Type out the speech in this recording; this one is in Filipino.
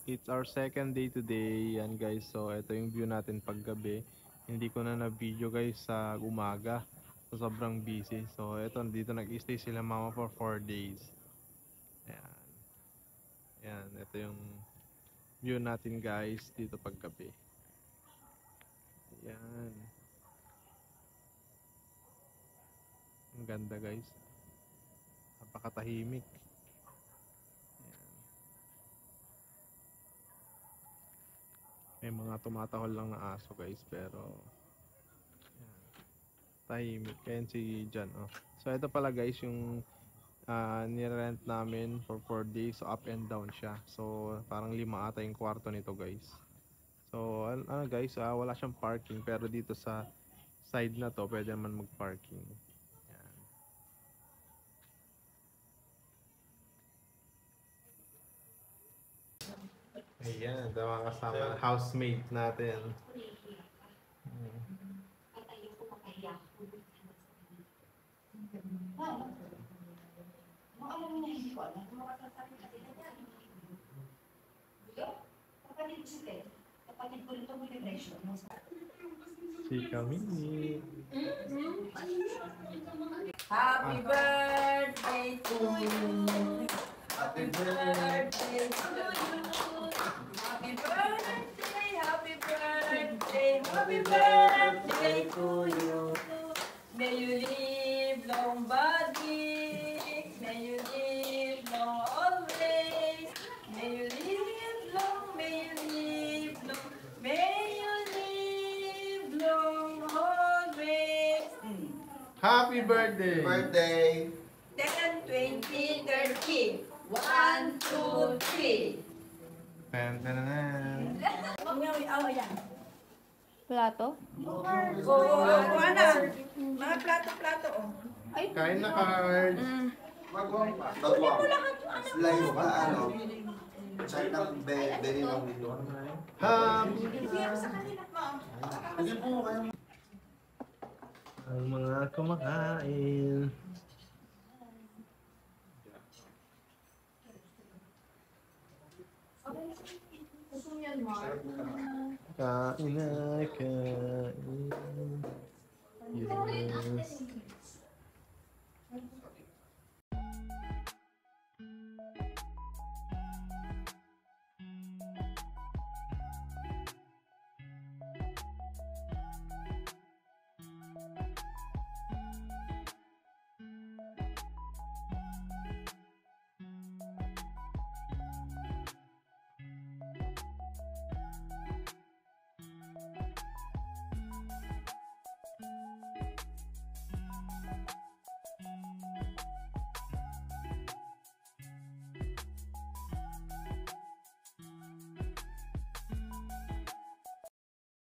It's our second day today, yan guys. So, ito yung view natin paggabi. Hindi ko na na-video guys sa umaga. So, sobrang busy. So, ito, dito nag-stay sila mama for 4 days. Ayan. Ayan, ito yung view natin guys dito paggabi. Ayan. Ang ganda guys. Napakatahimik. May mga tumatahol lang na aso guys, pero tahimik. Ayan si Jan, oh. So, ito pala guys yung nirent namin for 4 days. So, up and down siya. So, parang 5 ata yung kwarto nito guys. So, ano guys, wala siyang parking. Pero dito sa side na to, pwede naman mag-parking. Ayan, ito mga kasama housemate natin. Si Camille. Happy birthday to you. Happy birthday to you. Happy birthday, happy birthday, happy birthday to you. May you live long, buddy. May you live long always. May you live long, may you live long. May you live long always. Happy birthday! Birthday! 10, 20, 30. 1, 2, 3. Tan-tan-tan. Plato? Oo, ano? Mga plato-plato, oh. Kain na cards. Magwang pa. Layo ka, ano? Check ng Benilong dito. Hindi po kayo. Ang mga kumakain. Kain na, kain. Yes.